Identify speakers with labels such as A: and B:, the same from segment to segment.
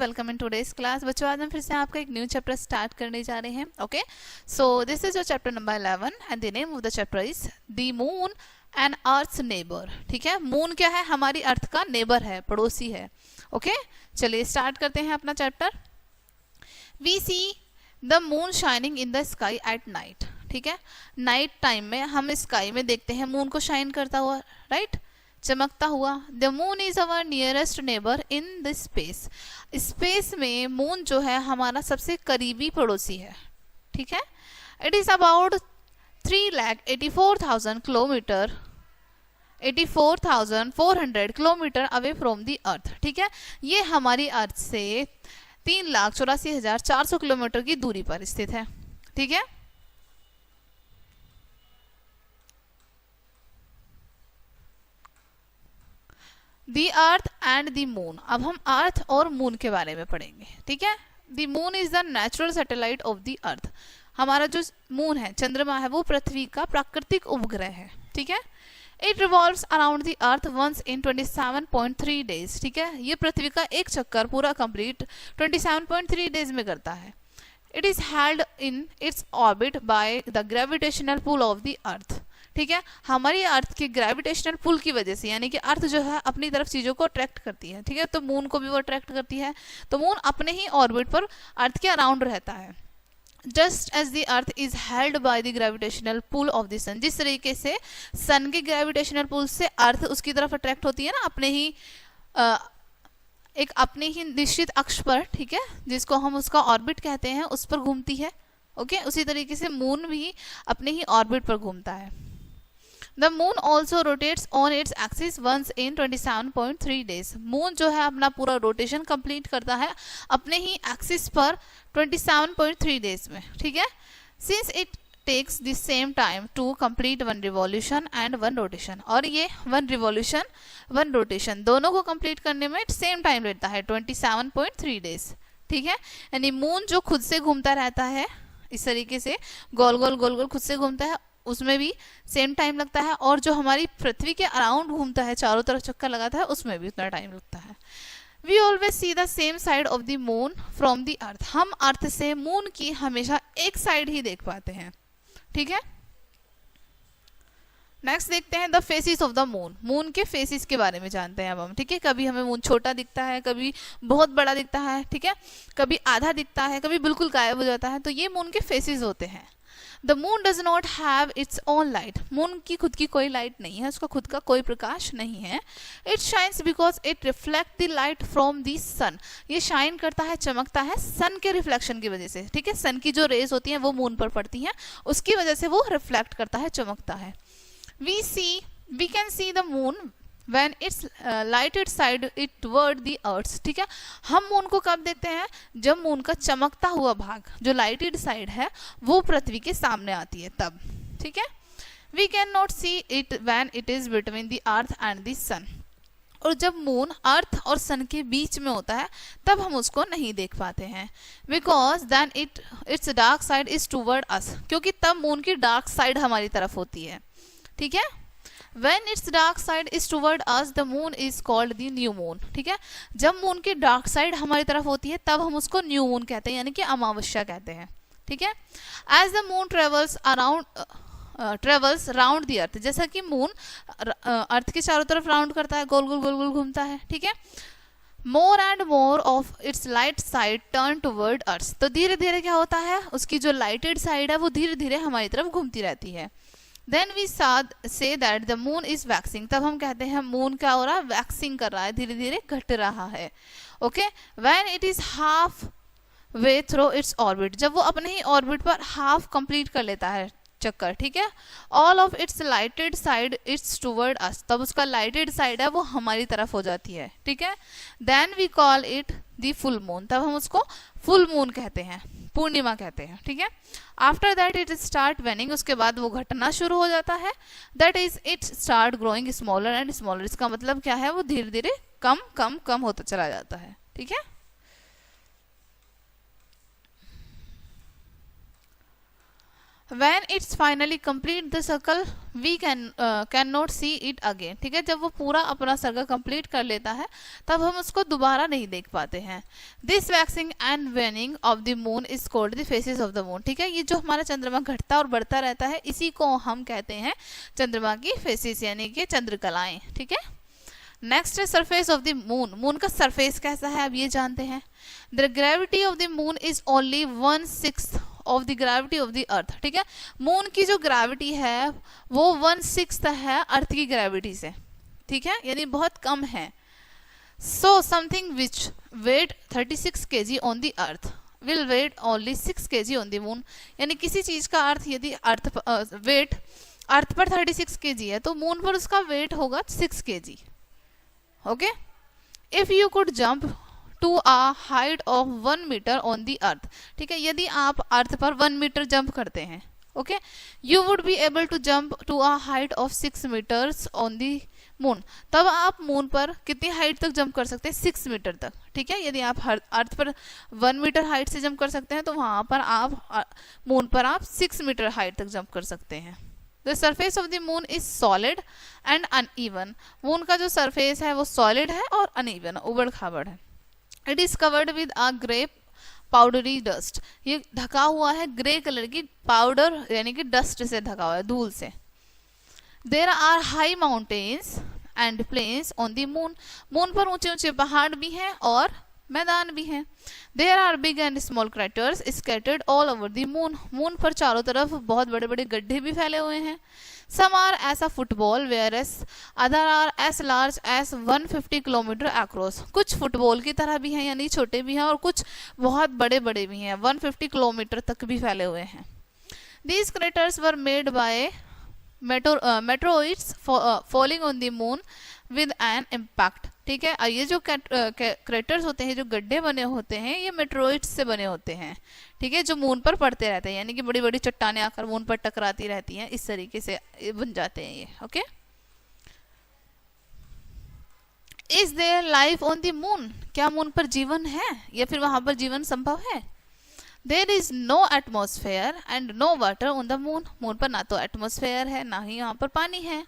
A: Welcome in today's class. बच्चों आज हम फिर से आपका एक न्यू चैप्टर स्टार्ट करने जा रहे हैं। Okay, so this is your chapter number 11 and the name of the chapter is the moon and earth's neighbour. ठीक है, मून क्या है? हमारी अर्थ का नेबर है, पड़ोसी है। ओके, चलिए स्टार्ट करते हैं अपना chapter. We see the moon shining in the sky at night. ठीक है, नाइट टाइम में हम स्काई में देखते हैं मून को शाइन करता हुआ, राइट, चमकता हुआ। The moon is our nearest neighbour in the space. Space में मून जो है हमारा सबसे करीबी पड़ोसी है। ठीक है, it is about 3,84,000 kilometre 84,400 kilometre away from the earth. ठीक है, ये हमारी अर्थ से 3,84,400 किलोमीटर की दूरी पर स्थित है। ठीक है, दी अर्थ एंड दी मून। अब हम अर्थ और मून के बारे में पढ़ेंगे। ठीक है, the moon is the natural satellite of the earth. हमारा जो मून है, चंद्रमा है, वो पृथ्वी का प्राकृतिक उपग्रह है। ठीक है, it revolves around the earth once in 27.3 days. ठीक है, ये पृथ्वी का एक चक्कर पूरा कंप्लीट 27.3 डेज में करता है। It is held in its orbit by the gravitational pull of the earth. ठीक है, हमारी अर्थ के ग्रेविटेशनल पुल की वजह से, यानी कि अर्थ जो है अपनी तरफ चीजों को अट्रैक्ट करती है। ठीक है, तो मून को भी वो अट्रैक्ट करती है। तो मून अपने ही ऑर्बिट पर अर्थ के अराउंड रहता है। Just as the earth is held by the gravitational pull of the sun. जिस तरीके से सन के ग्रेविटेशनल पुल से अर्थ उसकी तरफ अट्रैक्ट होती है ना, अपने ही एक अपने ही निश्चित अक्ष पर, ठीक है, जिसको हम उसका ऑर्बिट कहते हैं, उस पर घूमती है। ओके, उसी तरीके से मून भी अपने ही ऑर्बिट पर घूमता है। The moon also rotates on its axis once in 27.3 days. Moon जो है अपना पूरा रोटेशन कंप्लीट करता है अपने ही एक्सिस पर 27.3 डेज में। ठीक है, since it takes the same time to complete one revolution and one rotation। और ये one revolution one rotation दोनों को कंप्लीट करने में सेम टाइम लेता है 27.3 डेज। ठीक है, यानी मून जो खुद से घूमता रहता है इस तरीके से, गोल गोल गोल गोल खुद से घूमता है, उसमें भी सेम टाइम लगता है। और जो हमारी पृथ्वी के अराउंड घूमता है, चारों तरफ चक्कर लगाता है, उसमें भी उतना टाइम लगता है। We always see the same side of the moon from the earth. हम अर्थ से मून की हमेशा एक साइड ही देख पाते हैं। ठीक है, नेक्स्ट देखते हैं the faces of the moon. Moon के फेसिस के बारे में जानते हैं अब हम। ठीक है, कभी हमें मून छोटा दिखता है, कभी बहुत बड़ा दिखता है। ठीक है, कभी आधा दिखता है, कभी बिल्कुल गायब हो जाता है। तो ये मून के फेसिस होते हैं। The moon does not have its own light. Moon की खुद की कोई लाइट नहीं है, उसका खुद का कोई प्रकाश नहीं है। It shines because it reflect the light from the sun. ये शाइन करता है, चमकता है सन के रिफ्लेक्शन की वजह से। ठीक है, सन की जो रेज होती हैं वो मून पर पड़ती हैं, उसकी वजह से वो रिफ्लेक्ट करता है, चमकता है। we can see the moon when its lighted side it toward the earth। ठीक है, हम मून को कब देखते हैं? जब मून का चमकता हुआ भाग, जो लाइटेड साइड है, वो पृथ्वी के सामने आती है तब। ठीक है, we cannot see it when it is between the earth and the sun। और जब मून अर्थ और सन के बीच में होता है तब हम उसको नहीं देख पाते हैं। Because then its dark side is toward us. क्योंकि तब मून की डार्क साइड हमारी तरफ होती है। ठीक है, When its dark side is toward us, the moon is called the new moon। ठीक है, जब मून की डार्क साइड हमारी तरफ होती है तब हम उसको न्यू मून कहते हैं, यानी कि अमावस्या कहते हैं। ठीक है, As the moon travels round the earth. जैसा कि मून अर्थ के चारों तरफ राउंड करता है, गोल गोल गोल गोल घूमता है। ठीक है, more and more of its light side turn toward earth. तो धीरे धीरे क्या होता है, उसकी जो लाइटेड साइड है वो धीरे धीरे हमारी तरफ घूमती रहती है। Then we say that the moon is waxing। तब हम कहते हैं मून क्या हो रहा है? वैक्सिंग कर रहा है, धीरे धीरे घट रहा है। Okay, when it is half way through its orbit। जब वो अपने ही ऑर्बिट पर हाफ कंप्लीट कर लेता है चक्कर। ठीक है, all of its lighted side its toward us. तब उसका लाइटेड साइड है वो हमारी तरफ हो जाती है। ठीक है, then we call it the full moon. तब हम उसको फुल मून कहते हैं, पूर्णिमा कहते हैं। ठीक है, आफ्टर दैट इट स्टार्ट वेनिंग। उसके बाद वो घटना शुरू हो जाता है। That is it start growing smaller and smaller. इसका मतलब क्या है? वो धीरे धीरे कम कम कम होता चला जाता है। ठीक है, When it's finally complete the circle, we cannot see it again. ठीक है, जब वो पूरा अपना सर्कल कंप्लीट कर लेता है तब हम उसको दोबारा नहीं देख पाते हैं. This waxing and waning of the moon is called the phases of the moon. ठीक है, ये जो हमारा चंद्रमा घटता और बढ़ता रहता है इसी को हम कहते हैं चंद्रमा की फेसिस यानी कि चंद्रकलाएं. ठीक है. नेक्स्ट है surface of the moon. Moon का सरफेस कैसा है अब ये जानते हैं. The gravity of the moon is only 1/6 of the gravity of the earth. ठीक है, मून की जो ग्रेविटी है वो 1/6 है अर्थ की ग्रेविटी से. ठीक है, यानी बहुत कम है. So something which weight 36 kg on the earth will weight only 6 kg on the moon. यानी किसी चीज का अर्थ यदि अर्थ वेट अर्थ पर 36 kg है तो मून पर उसका वेट होगा 6 kg. Okay. If you could jump to a height of 1 metre on the earth. ठीक है, यदि आप अर्थ पर 1 मीटर जंप करते हैं, okay, you would be able to jump to a height of 6 metres on the moon. तब आप moon पर कितनी हाइट तक जंप कर सकते हैं? 6 मीटर तक. ठीक है, यदि आप अर्थ पर 1 मीटर हाइट से जंप कर सकते हैं तो वहां पर आप मून पर आप 6 मीटर हाइट तक जंप कर सकते हैं. The surface of the moon is solid and uneven. Moon का जो सरफेस है वो सॉलिड है और अनइवन उबड़ खाबड़ है. It is covered with a grey powdery dust. ये ढका हुआ है ग्रे कलर की पाउडर यानी कि डस्ट से ढका हुआ है, धूल से. There are high mountains and plains on the moon. Moon पर ऊंचे ऊंचे पहाड़ भी हैं और मैदान भी हैं. There are big and small craters scattered all over the moon. Moon पर चारों तरफ बहुत बड़े बड़े गड्ढे भी फैले हुए हैं. Some are as a football, whereas other are as large as 150 kilometer across. कुछ फुटबॉल की तरह भी हैं यानी छोटे भी हैं और कुछ बहुत बड़े बड़े भी हैं, 150 किलोमीटर तक भी फैले हुए हैं. These craters were made by meteoroids falling on the moon with an impact. ठीक है, ये जो क्रेटर्स होते हैं, जो गड्ढे बने होते हैं, ये मेट्रोइड्स से बने होते हैं. ठीक है, जो मून पर पड़ते रहते हैं यानी कि बड़ी बड़ी चट्टानें आकर मून पर टकराती रहती हैं, इस तरीके से बन जाते हैं ये. Okay. Is their life on the moon. क्या मून पर जीवन है या फिर वहां पर जीवन संभव है? There is no atmosphere and no water on the moon. Moon पर ना तो एटमॉस्फेयर है ना ही यहाँ पर पानी है.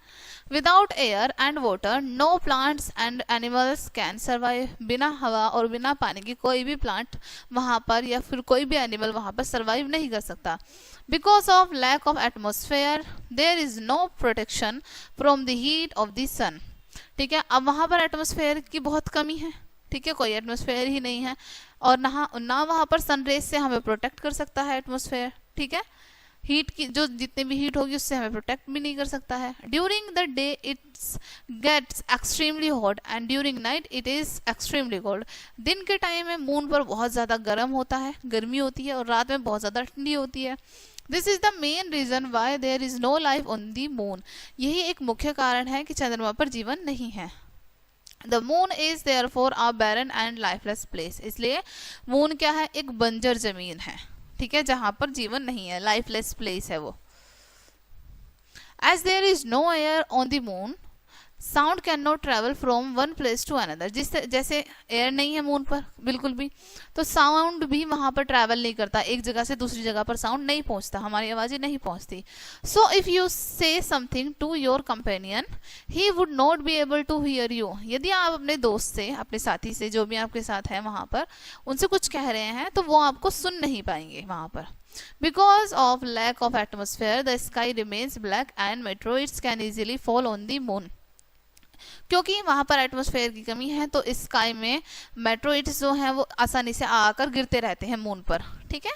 A: Without air and water, no plants and animals can survive. बिना हवा और बिना पानी की कोई भी प्लांट वहाँ पर या फिर कोई भी एनिमल वहाँ पर सर्वाइव नहीं कर सकता. Because of lack of atmosphere, there is no protection from the heat of the sun. ठीक है, अब वहाँ पर एटमॉस्फेयर की बहुत कमी है. ठीक है, कोई एटमॉस्फेयर ही नहीं है और ना वहां पर सनरेज से हमें प्रोटेक्ट कर सकता है एटमॉस्फेयर. ठीक है, हीट की जो जितने भी हीट होगी उससे हमें प्रोटेक्ट भी नहीं कर सकता है. During the day it's gets extremely hot and during night it is extremely cold. दिन के टाइम में मून पर बहुत ज्यादा गर्म होता है, गर्मी होती है, और रात में बहुत ज्यादा ठंडी होती है. This is the main reason why there is no life on the moon. यही एक मुख्य कारण है कि चंद्रमा पर जीवन नहीं है. The moon is therefore a barren and lifeless place. इसलिए मून क्या है? एक बंजर जमीन है. ठीक है, जहां पर जीवन नहीं है, लाइफलेस प्लेस है वो. As there is no air on the moon, sound can not travel from one place to another. जैसे एयर नहीं है मून पर बिल्कुल भी, तो साउंड भी वहां पर ट्रेवल नहीं करता. एक जगह से दूसरी जगह पर साउंड नहीं पहुंचता, हमारी आवाजें नहीं पहुंचती. So if you say something to your companion, he would not be able to hear you. यदि आप अपने दोस्त से, अपने साथी से, जो भी आपके साथ है वहां पर, उनसे कुछ कह रहे हैं तो वो आपको सुन नहीं पाएंगे वहां पर. Because of lack of atmosphere, the sky remains black and meteoroids can easily fall on the moon. क्योंकि वहां पर एटमॉस्फेयर की कमी है तो स्काई में मेट्रोइड्स जो हैं वो आसानी से आकर गिरते रहते हैं मून पर. ठीक है.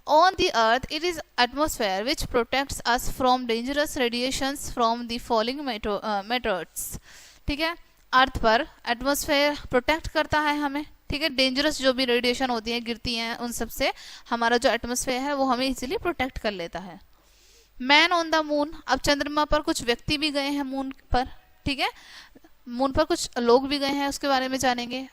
A: On the earth, it is atmosphere which protects us from dangerous radiations from the falling meteorites. ठीक है, अर्थ पर एटमॉस्फेयर प्रोटेक्ट करता है हमें. ठीक है, डेंजरस जो भी रेडिएशन होती है, गिरती हैं, उन सब से हमारा जो एटमॉस्फेयर है वो हमें इजीली प्रोटेक्ट कर लेता है. Man on the moon. अब चंद्रमा पर कुछ व्यक्ति भी गए हैं मून पर. ठीक है, मून पर कुछ लोग भी गए हैं, उसके बारे में जानेंगे.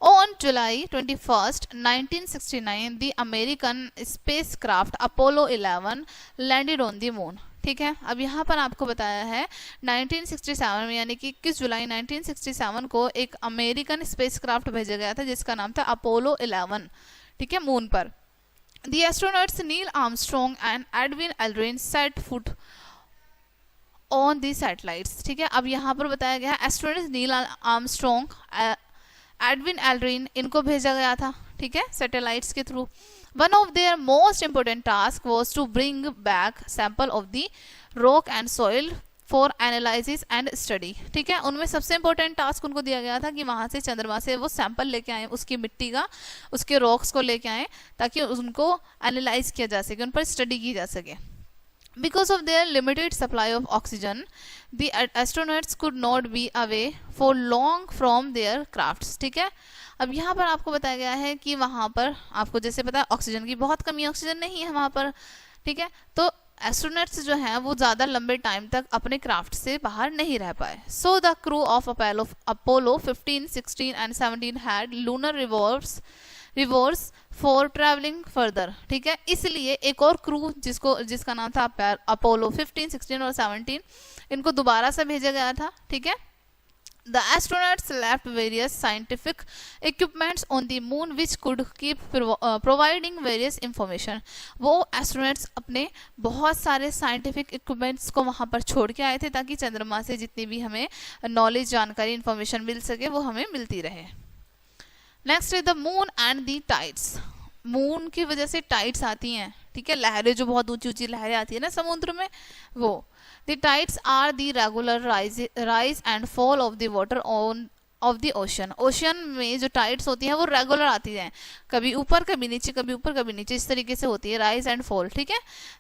A: On July 21st, 1969, the American spacecraft Apollo 11 landed on the moon. ठीक है, अब यहाँ पर आपको बताया है 1967 में, यानी कि 21 जुलाई 1967 को एक अमेरिकन स्पेसक्राफ्ट भेजा गया था जिसका नाम था अपोलो 11. ठीक है, मून पर. The astronauts Neil Armstrong and Edwin Aldrin set foot on the satellites, ठीक है। अब यहाँ पर बताया गया है astronauts Neil Armstrong, Edwin Aldrin, इनको भेजा गया था, ठीक है, सैटेलाइट्स के through. One of their most important task was to bring back sample of the rock and soil for analysis and study, ठीक है। उनमें सबसे इंपॉर्टेंट टास्क उनको दिया गया था कि वहां से चंद्रमा से वो सैंपल लेके आए, उसकी मिट्टी का, उसके रॉक्स को लेके आए, ताकि उनको एनालाइज किया जा सके, उन पर स्टडी की जा सके। Because of their limited supply of oxygen, the astronauts could not be away for long from their crafts, ठीक है। अब यहाँ पर आपको बताया गया है कि वहाँ पर आपको जैसे पता है ऑक्सीजन की बहुत कमी, ऑक्सीजन नहीं है वहाँ पर, ठीक है। तो एस्ट्रोनॉट्स जो हैं वो ज़्यादा लंबे टाइम तक अपने क्राफ्ट से बाहर नहीं रह पाए। So the crew of Apollo 15, 16 and 17 had lunar reverse for travelling further, ठीक है। इसलिए एक और क्रू जिसका नाम था अपोलो 15, 16 और 17, इनको दोबारा से भेजा गया था, ठीक है। The astronauts left various scientific equipments on the moon which could keep providing various information. वो astronauts अपने बहुत सारे scientific equipments को वहाँ पर छोड़ के आए थे ताकि चंद्रमा से जितनी भी हमें knowledge, जानकारी, information मिल सके वो हमें मिलती रहे। नेक्स्ट है the moon and the tides. Moon की वजह से टाइड्स आती हैं, ठीक है, लहरें, जो बहुत ऊंची ऊंची लहरें आती है ना समुद्र में, वो। The tides are the regular rise and fall of the water on of the ocean. Ocean में जो टाइड्स होती हैं वो रेगुलर आती हैं, कभी ऊपर कभी नीचे, कभी ऊपर कभी नीचे, इस तरीके से होती है, राइज एंड फॉल, ठीक है।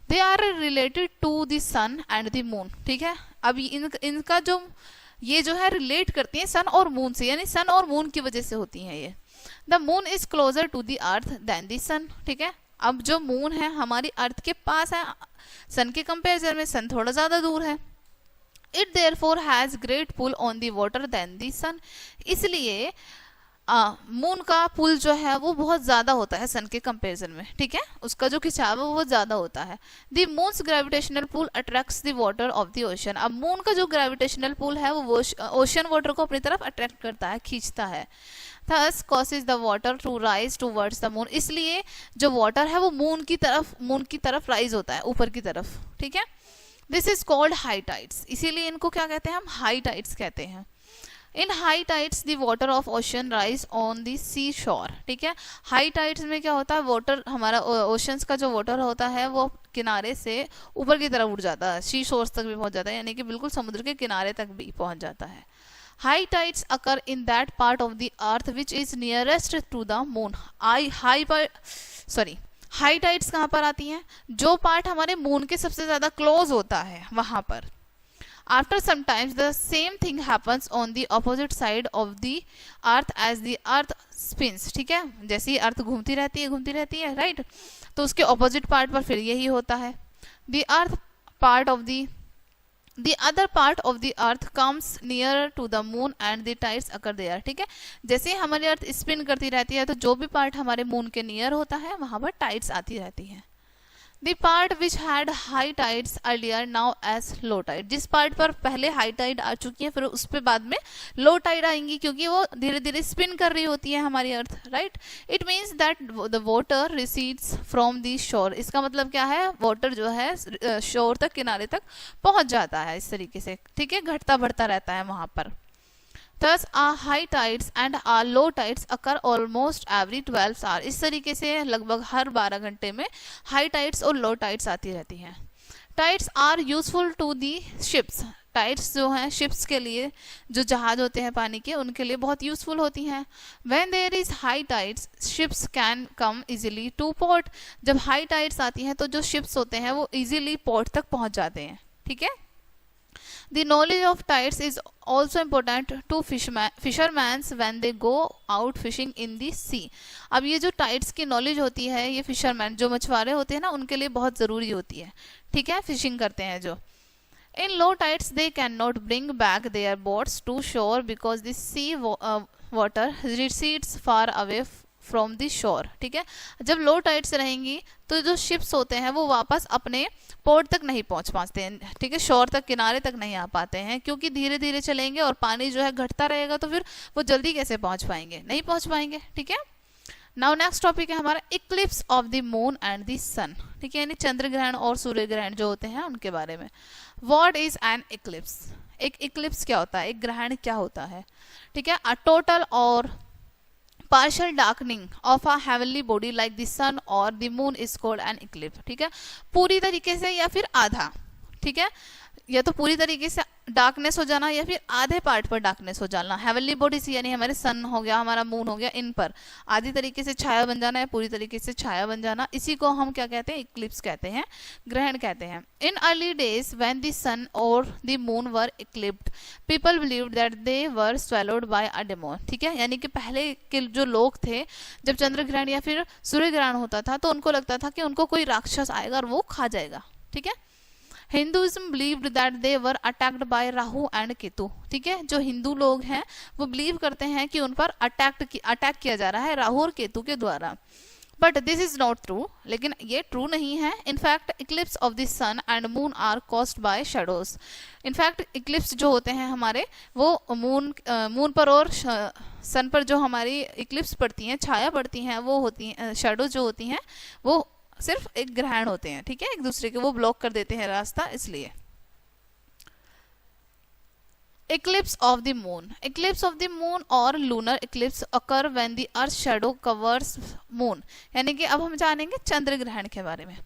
A: They are related to the sun and the moon, ठीक है। अब इनका जो ये जो है रिलेट करती हैं सन और मून से, यानी सन और मून की वजह से होती हैं ये। The moon is closer to the earth than the sun, ठीक है। अब जो मून है हमारी अर्थ के पास है, सन के कंपेरिजन में सन थोड़ा ज्यादा दूर है। It therefore has great pull on the water than the sun, इसलिए मून का पुल जो है वो बहुत ज्यादा होता है सन के कंपेरिजन में, ठीक है, उसका जो खिंचाव है वो ज्यादा होता है। The moon's gravitational pull attracts the water of the ocean. अब मून का जो ग्रेविटेशनल पुल है वो ओशन वाटर को अपनी तरफ अट्रैक्ट करता है, खींचता है। Thus causes the water to rise towards the moon, इसलिए जो वाटर है वो मून की तरफ राइज होता है, ऊपर की तरफ, ठीक है। This is called high tides, इसीलिए इनको क्या कहते हैं हम, हाई टाइड्स कहते हैं। In high tides the water of ocean rise on the sea shore, ठीक है। हाई टाइड्स में क्या होता है, वाटर हमारा ओशंस का जो वाटर होता है वो किनारे से ऊपर की तरफ उठ जाता है, सी शोर्स तक भी पहुंच जाता है, यानी कि बिल्कुल समुद्र के किनारे तक भी पहुंच जाता है। High tides occur in that part of the earth which is nearest to the moon. High tides कहाँ पर आती हैं, जो पार्ट हमारे मून के सबसे ज्यादा क्लोज होता है वहां पर। After sometimes the same thing happens on the opposite side of the earth as the earth spins, ठीक है। जैसे ही अर्थ घूमती रहती है, राइट, तो उसके ऑपोजिट पार्ट पर फिर यही होता है। The earth part of the other part of the earth comes nearer to the moon and the tides occur there, ठीक है। जैसे हमारी अर्थ स्पिन करती रहती है तो जो भी पार्ट हमारे मून के नियर होता है वहां पर टाइड्स आती रहती हैं। The part which had high tides earlier now as low tide, जिस पार्ट पर पहले हाई टाइड आ चुकी है फिर उस पे बाद में लो टाइड आएंगी, क्योंकि वो धीरे धीरे स्पिन कर रही होती है हमारी earth, right. It means that the water recedes from the shore, इसका मतलब क्या है, वाटर जो है शोर तक, किनारे तक पहुंच जाता है इस तरीके से, ठीक है, घटता बढ़ता रहता है वहां पर। Thus our high tides and our low tides occur almost every 12 hours, इस तरीके से लगभग हर 12 घंटे में हाई टाइड्स और लो टाइड्स आती रहती हैं। Tides are useful to the ships, tides जो हैं शिप्स के लिए, जो जहाज होते हैं पानी के, उनके लिए बहुत यूजफुल होती हैं। When there is high tides ships can come easily to port, जब हाई टाइड्स आती हैं तो जो शिप्स होते हैं वो इजीली पोर्ट तक पहुंच जाते हैं, ठीक है। The knowledge of tides is also important to fishermen when they go out fishing in the sea. अब ये जो टाइड्स की नॉलेज होती है ये फिशरमैन, जो मछुआरे होते हैं ना, उनके लिए बहुत ज़रूरी होती है, ठीक है, फिशिंग करते हैं जो। In low tides they cannot bring back their boats to shore because the sea water recedes far away from the शोर, ठीक है। जब लो टाइड्स रहेंगी तो जो शिप्स होते हैं वो वापस अपने पोर्ट तक नहीं पहुंच पाते हैं, ठीक है, शोर तक, किनारे तक नहीं आ पाते हैं, क्योंकि धीरे धीरे चलेंगे और पानी जो है घटता रहेगा, तो फिर वो जल्दी कैसे पहुंच पाएंगे, नहीं पहुंच पाएंगे, ठीक है। नाउ नेक्स्ट टॉपिक है हमारा eclipse of the moon and the sun, ठीक है, यानी चंद्र ग्रहण और सूर्य ग्रहण जो होते हैं उनके बारे में। What is an Eclipse? एक इक्लिप्स क्या होता है, एक ग्रहण क्या होता है, ठीक है। अ टोटल और partial darkening of a heavenly body like the sun or the moon is called an eclipse, ठीक है, पूरी तरीके से या फिर आधा, ठीक है, या तो पूरी तरीके से डार्कनेस हो जाना या फिर आधे पार्ट पर डार्कनेस हो जाना। हेवनली बॉडीज यानी हमारे सन हो गया, हमारा मून हो गया, इन पर आधी तरीके से छाया बन जाना या पूरी तरीके से छाया बन जाना, इसी को हम क्या कहते हैं, इक्लिप्स कहते हैं, ग्रहण कहते हैं। In early days when the sun और the moon were eclipsed people believed that they were swallowed by a demon, ठीक है, यानी कि पहले के जो लोग थे जब चंद्र ग्रहण या फिर सूर्य ग्रहण होता था तो उनको लगता था कि उनको कोई राक्षस आएगा और वो खा जाएगा, ठीक है। Hinduism believed that they were attacked by Rahu and Ketu, ठीक है, जो हिंदू लोग हैं वो बिलीव करते हैं कि उन पर अटैक किया जा रहा है राहु और केतु के द्वारा। But this is not true, लेकिन ये ट्रू नहीं है। In fact eclipse of the sun and moon are caused by shadows. In fact eclipse जो होते हैं हमारे वो मून पर और सन पर जो हमारी इक्लिप्स पड़ती हैं, छाया पड़ती हैं, वो होती हैं शैडोज जो होती हैं वो सिर्फ एक ग्रहण होते हैं, ठीक है, एक दूसरे के वो ब्लॉक कर देते हैं रास्ता, इसलिए। Eclipse of the moon. Eclipse of the moon or lunar eclipse occur when the earth shadow covers moon. यानी कि अब हम जानेंगे चंद्र ग्रहण के बारे में।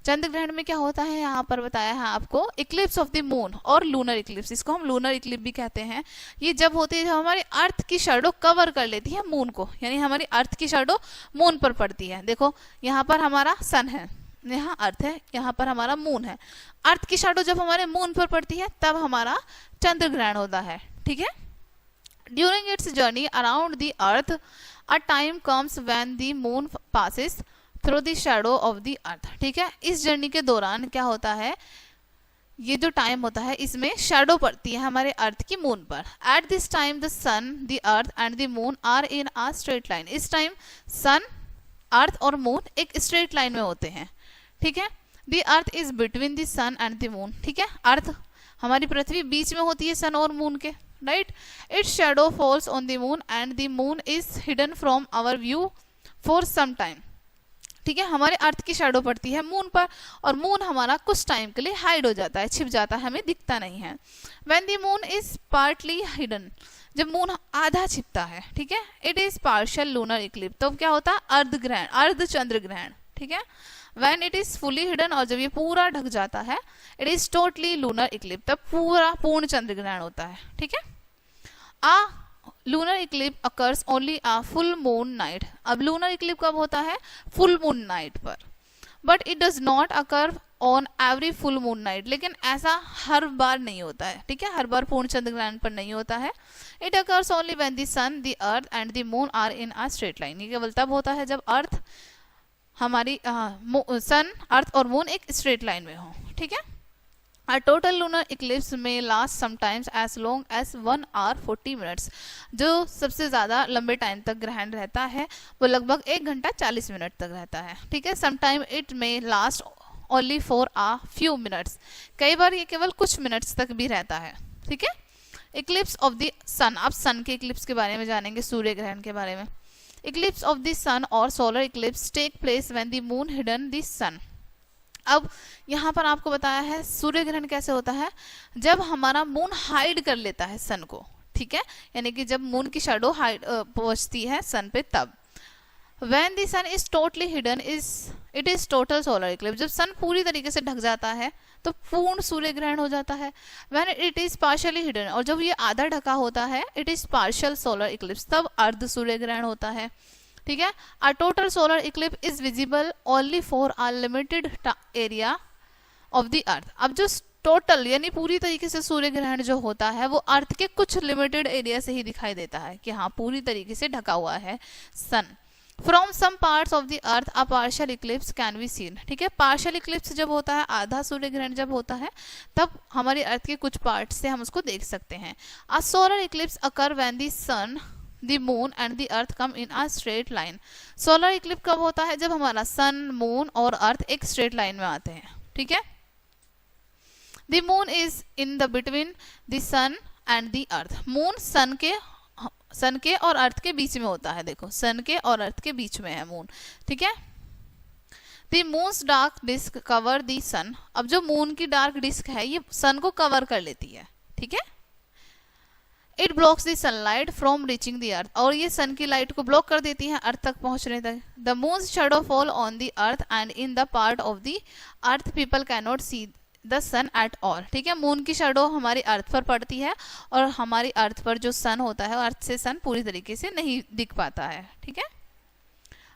A: चंद्र ग्रहण में क्या होता है यहाँ पर बताया है आपको, इक्लिप्स ऑफ द मून और लूनर इक्लिप्स, इसको हम लूनर इक्लिप्स भी कहते हैं। ये जब होती है जब हमारी अर्थ की शैडो कवर कर लेती है मून को, यानी हमारी अर्थ की शैडो मून पर पड़ती है। देखो यहाँ पर हमारा सन है, यहाँ अर्थ है, यहाँ पर हमारा मून है। अर्थ की शैडो जब हमारे मून पर पड़ती है तब हमारा चंद्र ग्रहण होता है, ठीक है। During its journey around the earth a time comes when the moon passes through the shadow of the earth, ठीक है। इस जर्नी के दौरान क्या होता है, ये जो टाइम होता है इसमें शैडो पड़ती है हमारे अर्थ की मून पर। At this time the sun, the earth and the moon are in a straight line. इस टाइम सन, अर्थ और मून एक स्ट्रेट लाइन में होते हैं, ठीक है। The earth is between the sun and the moon, ठीक है, अर्थ हमारी पृथ्वी बीच में होती है सन और मून के, right. Its shadow falls on the moon and the moon is hidden from our view for some time, ठीक है, हमारे अर्थ की शैडो पड़ती है मून पर और मून हमारा कुछ टाइम के लिए हाइड हो जाता है, छिप जाता है, हमें दिखता नहीं है। When the moon is partly hidden, जब मून आधा छिपता है, ठीक है, it is partial lunar Eclipse, तो क्या होता है, अर्ध ग्रहण, अर्ध चंद्र ग्रहण, ठीक है। When it is fully hidden, और जब ये पूरा ढक जाता है, it is totally lunar eclipse, तब पूरा पूर्ण चंद्र ग्रहण होता है, ठीक है। A lunar eclipse occurs only a full moon night. अब lunar eclipse कब होता है, full moon night पर, but it does not occur on every full moon night, लेकिन ऐसा हर बार नहीं होता है, ठीक है, हर बार पूर्ण चंद्र ग्रहण पर नहीं होता है। It occurs only when the sun, the earth and the moon are in a straight line. ये केवल तब होता है जब अर्थ हमारी सन, अर्थ और मून एक स्ट्रेट लाइन में हो, ठीक है। अ टोटल लूनर इक्लिप्स में last sometimes as long as 1 hour 40 minutes। जो सबसे ज़्यादा लंबे टाइम तक ग्रहण रहता है वो लगभग 1 घंटा 40 मिनट तक रहता है, ठीक है। समटाइम इट में last only for a few minutes, कई बार ये केवल कुछ मिनट्स तक भी रहता है, ठीक है। इक्लिप्स ऑफ द सन, आप सन के इक्लिप्स के बारे में जानेंगे, सूर्य ग्रहण के बारे में। Eclipse of the sun or solar eclipse take place when the moon hidden the sun। अब यहाँ पर आपको बताया है सूर्य ग्रहण कैसे होता है, जब हमारा मून हाइड कर लेता है सन को, ठीक है, यानी कि जब मून की शैडो हाइड पहुंचती है सन पे तब। When the sun is totally hidden it is total solar eclipse। जब सन पूरी तरीके से ढक जाता है तो पूर्ण सूर्य ग्रहण हो जाता है। When it is partially hidden, और जब ये आधा ढका होता है, it is partial solar eclipse, तब अर्ध सूर्य ग्रहण होता है, ठीक है। A total solar eclipse is visible only for a limited area of the earth। अब जो टोटल यानी पूरी तरीके से सूर्य ग्रहण जो होता है वो अर्थ के कुछ लिमिटेड एरिया से ही दिखाई देता है कि हाँ पूरी तरीके से ढका हुआ है sun. From some parts of the earth a partial eclipse can be seen, ठीक है। पार्शियल इक्लिप्स जब होता है, आधा सूर्य ग्रहण जब होता है तब हमारी अर्थ के कुछ पार्ट से हम उसको देख सकते हैं। A solar eclipse occur when the sun, the moon and the earth come in a straight line. Solar eclipse कब होता है, जब हमारा सन, मून और अर्थ एक स्ट्रेट लाइन में आते हैं, ठीक है। The moon is in the between the sun and the earth, moon sun के सन के और अर्थ के बीच में होता है, देखो सन के और अर्थ के बीच में है मून, ठीक है। The moon's dark disc cover the sun, अब जो मून की डार्क डिस्क है ये सन को कवर कर लेती है, ठीक है। It blocks the sunlight from reaching the earth, और ये सन की लाइट को ब्लॉक कर देती है अर्थ तक पहुंचने तक। The moon's shadow fall on the earth and in the part of the earth people can not see the sun at all, ठीक है। मून की शैडो हमारी अर्थ पर पड़ती है और हमारी अर्थ पर जो सन होता है अर्थ से सन पूरी तरीके से नहीं दिख पाता है, ठीक है।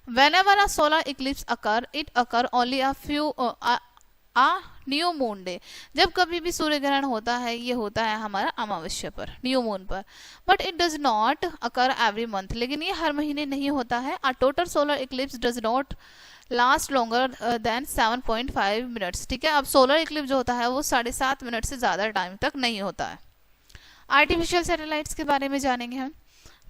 A: Whenever a solar eclipse occur, it occur only a new moon day, जब कभी भी सूर्य ग्रहण होता है ये होता है हमारा अमावस्या पर, न्यू मून पर। But it does not occur every month, लेकिन ये हर महीने नहीं होता है। A total solar Eclipse does not last longer than 7.5 minutes, ठीक है। अब सोलर इक्लिप्स जो होता है वो 7.5 मिनट से ज़्यादा टाइम तक नहीं होता है। आर्टिफिशियल सैटेलाइट्स के बारे में जानेंगे हम।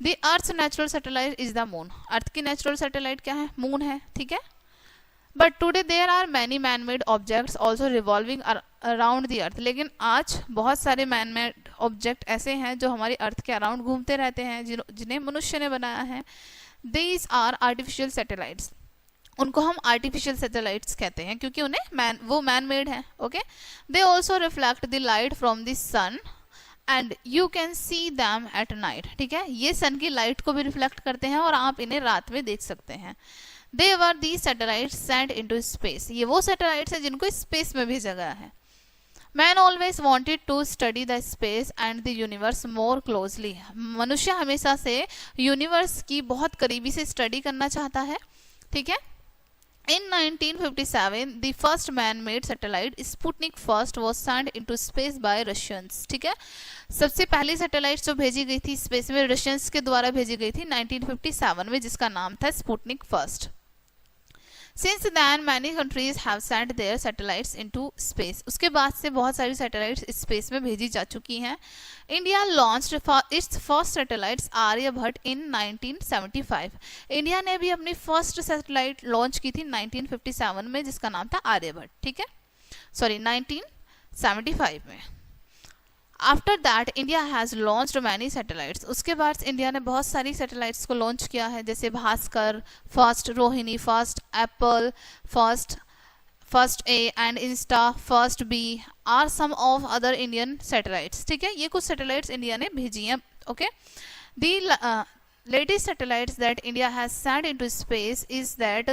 A: The earth natural satellite is the moon, earth की नेचुरल सैटेलाइट क्या है, मून है, ठीक है। But today there are many man made objects also revolving around the earth, लेकिन आज बहुत सारे मैन मेड ऑब्जेक्ट ऐसे हैं जो हमारी अर्थ के अराउंड घूमते रहते हैं, जिन्हें मनुष्य ने बनाया है। दीज आर आर्टिफिशियल सैटेलाइट्स, उनको हम आर्टिफिशियल सैटेलाइट्स कहते हैं क्योंकि उन्हें वो मैन मेड है, okay. They also reflect the light from the sun and you can see them at night, ठीक है। ये सन की लाइट को भी रिफ्लेक्ट करते हैं और आप इन्हें रात में देख सकते हैं। दे वर दी सैटेलाइट्स सेंट इनटू स्पेस, ये वो सैटेलाइट्स हैं जिनको स्पेस में भेजा गया है। Man always wanted to study the space and the universe more closely, मनुष्य हमेशा से यूनिवर्स की बहुत करीबी से स्टडी करना चाहता है, ठीक है। In 1957, the first man-made satellite Sputnik first was sent into space by Russians, ठीक है। सबसे पहली सैटेलाइट जो भेजी गई थी स्पेस में रशियंस के द्वारा भेजी गई थी 1957 में, जिसका नाम था Sputnik first. Since then, many countries have sent their satellites into space. उसके बाद से बहुत सारी सैटेलाइट्स स्पेस में भेजी जा चुकी हैं। India launched its first satellites Aryabhata in 1975. India ने भी अपनी फर्स्ट सैटेलाइट लॉन्च की थी 1957 में, जिसका नाम था आर्यभट्ट, ठीक है, सॉरी 1975 में। After that India has launched many satellites, उसके बाद इंडिया ने बहुत सारी सैटेलाइट्स को लॉन्च किया है, जैसे Bhaskar first, Rohini first, Apple first A and INSAT first B are some of other Indian satellites, ठीक है। ये कुछ सैटेलाइट्स इंडिया ने भेजी हैं, okay. The latest satellites that India has sent into space is that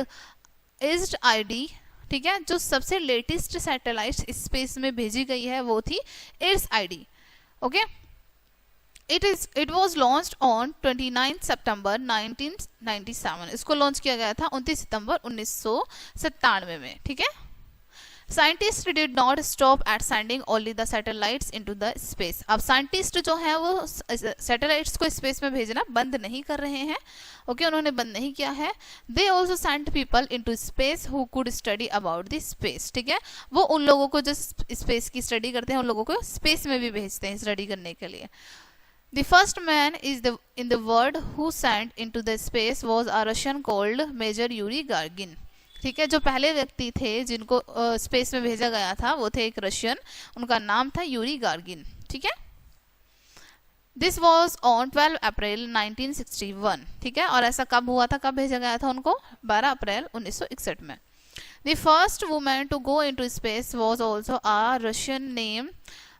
A: इज्ड आईडी, ठीक है। जो सबसे लेटेस्ट सैटेलाइट स्पेस में भेजी गई है वो थी years ID, okay. It was launched on 29 सितंबर 1997, इसको लॉन्च किया गया था 29 सितंबर 1997 में, ठीक है। Scientist did not stop at sending only the satellites into the space, अब साइंटिस्ट जो है वो सैटेलाइट्स को स्पेस में भेजना बंद नहीं कर रहे हैं, ओके, उन्होंने बंद नहीं किया है। They also sent people into space who could study about the space, ठीक है। वो उन लोगों को जो स्पेस की स्टडी करते हैं उन लोगों को स्पेस में भी भेजते हैं स्टडी करने के लिए। The first man in the world who sent into the space was a Russian called Major Yuri Gagarin, ठीक है। जो पहले व्यक्ति थे जिनको स्पेस में भेजा गया था वो थे एक रशियन, उनका नाम था यूरी गार्गिन, ठीक है। दिस वॉज ऑन 12 अप्रैल 1961, ठीक है। और ऐसा कब हुआ था, कब भेजा गया था उनको, 12 अप्रैल 1961 में। The first women to go into space was also a Russian name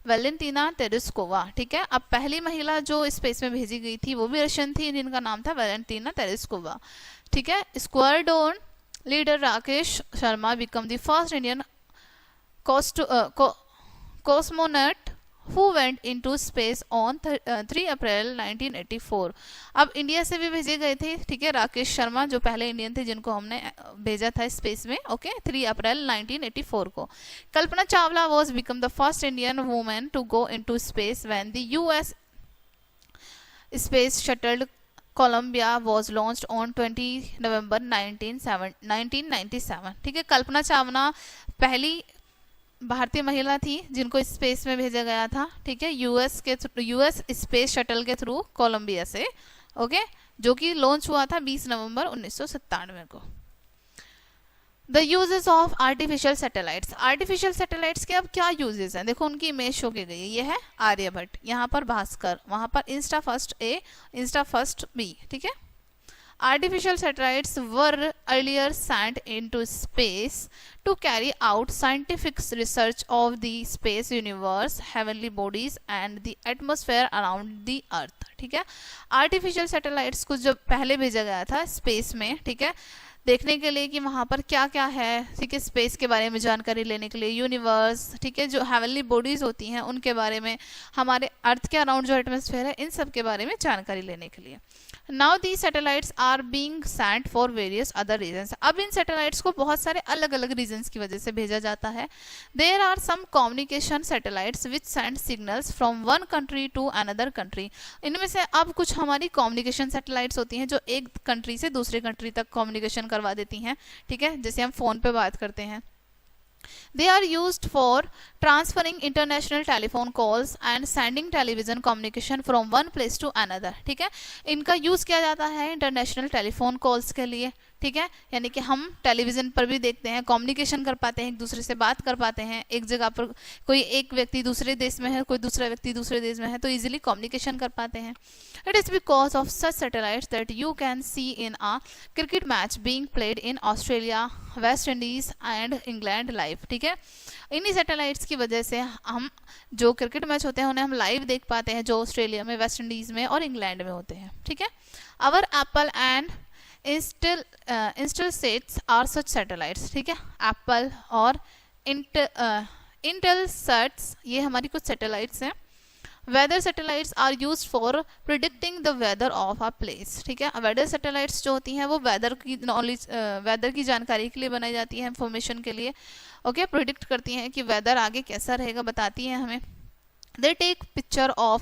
A: Valentina Tereshkova, ठीक है। अब पहली महिला जो स्पेस में भेजी गई थी वो भी रशियन थी, जिनका नाम था वेलेंटीना तेरेस्कोवा, ठीक है। Squadron leader Rakesh Sharma become the first Indian cosmonaut who went into space on 3 अप्रैल 1984। अब इंडिया से भी भेजे गए थे, ठीक है, राकेश शर्मा जो पहले इंडियन थे जिनको हमने भेजा था स्पेस में, ओके, 3 अप्रैल 1984 को। Kalpana Chawla was become the first Indian women to go into space when the US space shuttle Columbia was launched on 20 November 1997, ठीक है। कल्पना चावला पहली भारतीय महिला थी जिनको स्पेस में भेजा गया था, ठीक है, यूएस स्पेस शटल के थ्रू कोलंबिया से, ओके, जो कि लॉन्च हुआ था 20 नवंबर 1997 को। The uses of artificial satellites. Artificial satellites के अब क्या यूजेस हैं, देखो उनकी इमेज शो की गई है। ये है आर्यभट्ट, यहाँ पर भास्कर, वहां पर इंस्टाफर्स्ट ए, इंस्टाफर्स्ट बी, ठीक है। Artificial satellites were earlier sent into space to carry out scientific research of the space universe, heavenly bodies and the atmosphere around the earth, ठीक है। आर्टिफिशियल सैटेलाइट्स को जब पहले भेजा गया था स्पेस में, ठीक है, देखने के लिए कि वहाँ पर क्या क्या है, ठीक है, स्पेस के बारे में जानकारी लेने के लिए, यूनिवर्स, ठीक है, जो हेवनली बॉडीज होती हैं उनके बारे में, हमारे अर्थ के अराउंड जो एटमॉस्फेयर है, इन सब के बारे में जानकारी लेने के लिए। Now the satellites are being sent for various other reasons. अब इन सैटेलाइट्स को बहुत सारे अलग अलग रीजंस की वजह से भेजा जाता है। There are some communication satellites which send signals from one country to another country. इनमें से अब कुछ हमारी कम्युनिकेशन सैटेलाइट्स होती हैं जो एक कंट्री से दूसरे कंट्री तक कम्युनिकेशन करवा देती हैं, ठीक है, जैसे हम फोन पे बात करते हैं। They are used for transferring international telephone calls and sending television communication from one place to another, ठीक है। इनका यूज किया जाता है इंटरनेशनल टेलीफोन कॉल्स के लिए, ठीक है, यानी कि हम टेलीविजन पर भी देखते हैं, कम्युनिकेशन कर पाते हैं, एक दूसरे से बात कर पाते हैं। एक जगह पर कोई एक व्यक्ति दूसरे देश में है, कोई दूसरा व्यक्ति दूसरे देश में है, तो इजीली कम्युनिकेशन कर पाते हैं। It is because of such satellites that you can C in a cricket match being played in Australia, West Indies and England live, ठीक है। इन्हीं सैटेलाइट्स की वजह से हम जो क्रिकेट मैच होते हैं उन्हें हम लाइव देख पाते हैं, जो ऑस्ट्रेलिया में, वेस्ट इंडीज में और इंग्लैंड में होते हैं, ठीक है। Our Apple and Intelsats are such satellites, ठीक है। एप्पल और इंटेलसेट्स ये हमारी कुछ सैटेलाइट्स हैं। Weather satellites are used for predicting the weather of a place, ठीक है। वेदर सैटेलाइट्स जो होती हैं वो वेदर की नॉलेज, वेदर की जानकारी के लिए बनाई जाती है, इंफॉर्मेशन के लिए, ओके, प्रिडिक्ट करती हैं कि वेदर आगे कैसा रहेगा, बताती हैं हमें। They take picture of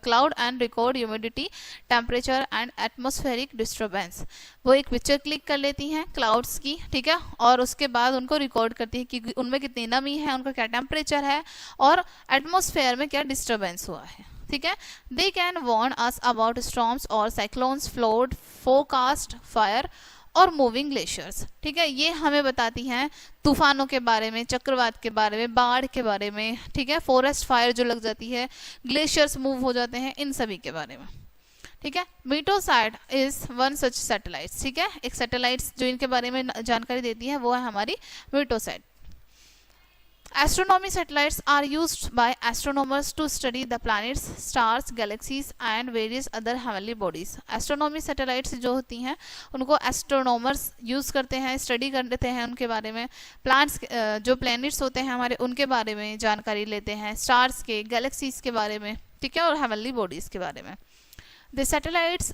A: cloud and record humidity, temperature and atmospheric disturbance. वो एक पिक्चर क्लिक कर लेती हैं क्लाउड्स की, ठीक है, और उसके बाद उनको रिकॉर्ड करती हैं कि उनमें कितनी नमी है, उनका क्या टेम्परेचर है और एटमॉस्फेयर में क्या डिस्टर्बेंस हुआ है, ठीक है। They can warn us about storms or cyclones, flood, forecast, fire और मूविंग ग्लेशियर्स, ठीक है। ये हमें बताती हैं तूफानों के बारे में, चक्रवात के बारे में, बाढ़ के बारे में, ठीक है, फॉरेस्ट फायर जो लग जाती है, ग्लेशियर्स मूव हो जाते हैं, इन सभी के बारे में, ठीक है। मीटोसैट इज वन सच सैटेलाइट्स, ठीक है। एक सैटेलाइट्स जो इनके बारे में जानकारी देती है वो है हमारी मीटोसैट। Astronomy satellites are used by astronomers to study the planets, stars, galaxies and various other heavenly bodies. Astronomy satellites जो होती हैं उनको astronomers यूज करते हैं, स्टडी करते हैं उनके बारे में, प्लान्स जो प्लैनेट्स होते हैं हमारे उनके बारे में जानकारी लेते हैं, स्टार्स के, गैलेक्सीज के बारे में, ठीक है, और हेवनली बॉडीज के बारे में। The satellites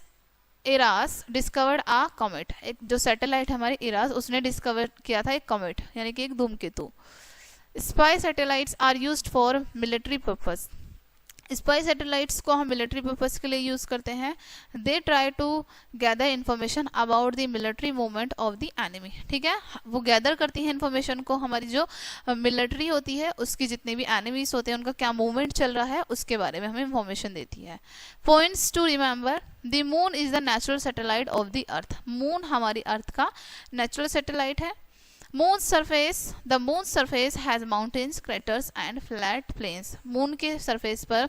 A: IRAS discovered a comet. एक जो सैटेलाइट हमारे इरास उसने डिस्कवर किया था एक कॉमेट, यानी कि एक धूमकेतु। Spy satellites are used for military purpose. Spy satellites को हम मिलिट्री पर्पस के लिए यूज करते हैं। They try to gather information about the military movement of the enemy, ठीक है। वो गैदर करती है इन्फॉर्मेशन को, हमारी जो मिलिट्री होती है उसकी जितने भी एनिमीज होते हैं उनका क्या मूवमेंट चल रहा है उसके बारे में हमें इन्फॉर्मेशन देती है। Points to remember, the moon is the natural satellite of the earth. Moon हमारी अर्थ का नेचुरल सैटेलाइट है। Moon's surface, the moon's surface has mountains, craters and flat plains. Moon के सरफेस पर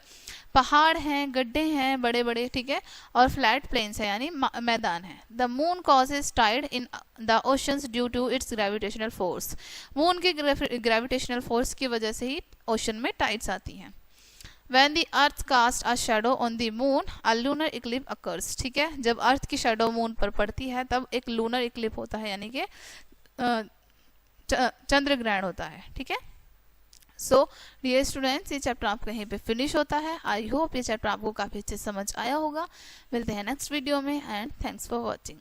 A: पहाड़ हैं, गड्ढे हैं बड़े बड़े, ठीक है, और फ्लैट प्लेन्स है यानी मैदान है। The moon causes tide in the oceans due to its gravitational force. Moon के ग्रेविटेशनल फोर्स की वजह से ही ओशन में टाइड्स आती हैं। When the earth casts a shadow on the moon, a lunar eclipse occurs. ठीक है, जब अर्थ की शेडो मून पर पड़ती है तब एक लूनर इक्लिप होता है, यानी कि चंद्र ग्रहण होता है, ठीक है। सो डियर स्टूडेंट्स, ये चैप्टर आपका यहीं पे फिनिश होता है। आई होप ये चैप्टर आपको काफी अच्छे समझ आया होगा। मिलते हैं नेक्स्ट वीडियो में एंड थैंक्स फॉर वॉचिंग।